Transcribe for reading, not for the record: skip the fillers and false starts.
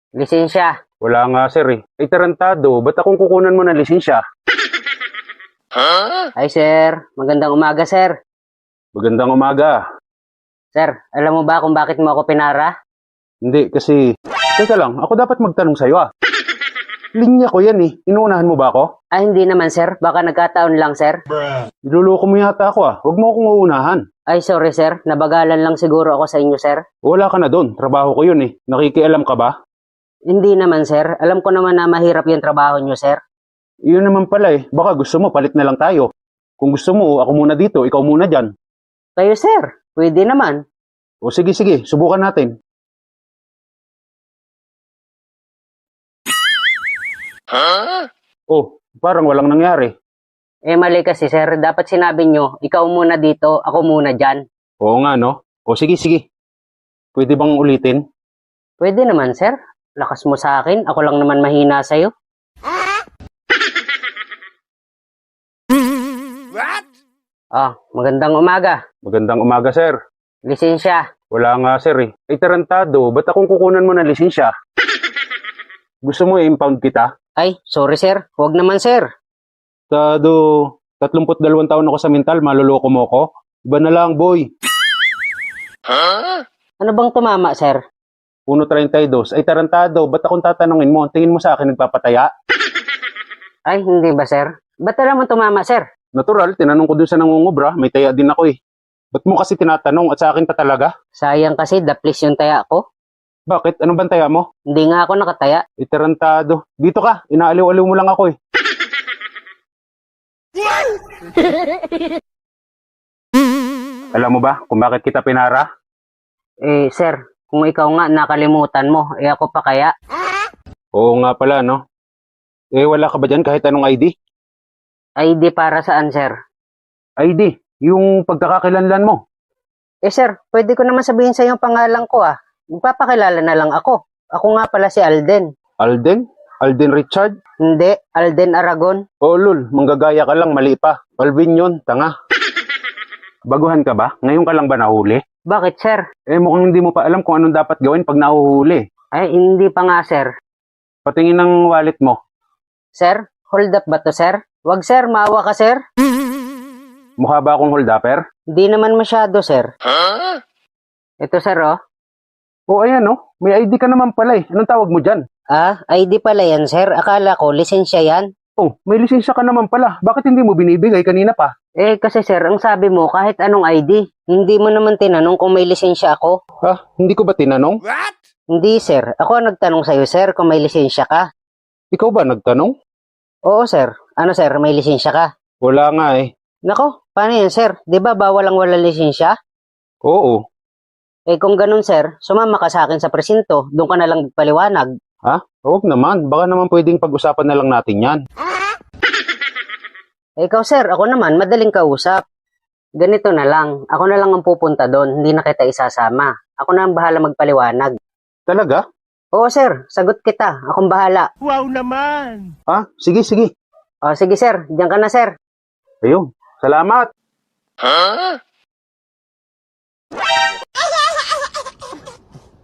Lisensya. Wala nga sir eh. Ay tarantado, ba't akong kukunan mo ng lisensya? Ay sir, magandang umaga sir. Magandang umaga. Sir, alam mo ba kung bakit mo ako pinara? Hindi kasi... Teka lang, ako dapat magtanong sa'yo ah. Linya ko yan eh. Inuunahan mo ba ako? Ay hindi naman sir, baka nagkataon lang sir. Niloloko mo yata ako ah. Huwag mo akong uunahan. Ay sorry sir, nabagalan lang siguro ako sa inyo sir. Wala ka na doon. Trabaho ko yun eh. Nakikialam ka ba? Hindi naman sir, alam ko naman na mahirap yung trabaho nyo sir. Yun naman pala eh. Baka gusto mo, palit na lang tayo. Kung gusto mo, ako muna dito, ikaw muna dyan. Kayo sir, pwede naman. O sige, subukan natin. Oh, parang walang nangyari. Eh mali kasi sir, dapat sinabi nyo, ikaw muna dito, ako muna dyan. Oo nga no. O sige. Pwede bang ulitin? Pwede naman sir, lakas mo sa akin, ako lang naman mahina sa'yo. What? Magandang umaga. Magandang umaga sir. Lisensya. Wala nga sir eh. Ay tarantado, ba't akong kukunan mo ng lisensya? Gusto mo i-impound kita? Ay, sorry sir, huwag naman sir. Tado, 32 taon ako sa mental, maluloko mo ko? Iba na lang boy. Ano bang tumama sir? 1.32. Ay tarantado, ba't akong tatanungin mo? Tingin mo sa akin nagpapataya? Ay, hindi ba sir? Ba't naman tumama sir? Natural, tinanong ko dun sa nangungubra, may taya din ako eh. Ba't mo kasi tinatanong at sa akin pa talaga? Sayang kasi, daplis yung taya ko. Bakit? Anong bang taya mo? Hindi nga ako nakataya. Tarantado. Dito ka, inaaliw-aliw mo lang ako eh. Alam mo ba kung bakit kita pinara? Eh sir, kung ikaw nga nakalimutan mo, eh ako pa kaya? Oo nga pala no. Eh wala ka ba dyan kahit anong ID? ID para saan sir? ID, yung pagkakakilanlan mo. Eh sir, pwede ko naman sabihin sa yung pangalan ko ah. Magpapakilala na lang ako. Ako nga pala si Alden. Alden? Alden Richard? Hindi, Alden Aragon. Oh lul, manggagaya ka lang, mali pa. Alvin yun, tanga. Baguhan ka ba? Ngayon ka lang ba nahuli? Bakit sir? Eh mukhang hindi mo pa alam kung anong dapat gawin pag nahuhuli. Ay, hindi pa nga sir. Patingin ng wallet mo. Sir, hold up ba to sir? Wag sir, maawa ka sir. Mukha ba akong hold-upper? Hindi naman masyado sir. Ito sir oh. O ayan no, may ID ka naman pala eh. Anong tawag mo dyan? ID pala yan sir. Akala ko lisensya yan. Oh, may lisensya ka naman pala. Bakit hindi mo binibigay kanina pa? Eh kasi sir, ang sabi mo kahit anong ID. Hindi mo naman tinanong kung may lisensya ako. Ha? Hindi ko ba tinanong? What? Hindi sir, ako ang nagtanong sa'yo sir kung may lisensya ka. Ikaw ba nagtanong? Oo sir, ano sir, may lisensya ka? Wala nga eh. Nako, paano yan sir? Di ba bawal ang wala lisensya? Oo. Eh kung ganun sir, sumama ka sa akin sa presinto, doon ka na lang magpaliwanag. Ha? Huwag naman. Baka naman pwedeng pag-usapan na lang natin yan. Eh ikaw sir, ako naman, madaling kausap. Ganito na lang, ako na lang ang pupunta doon, hindi na kita isasama. Ako na ang bahala magpaliwanag. Talaga? Oo sir, sagot kita, akong bahala. Wow naman! Ha? Sige. O sige sir, diyan ka na sir. Ayun. Salamat. Huh?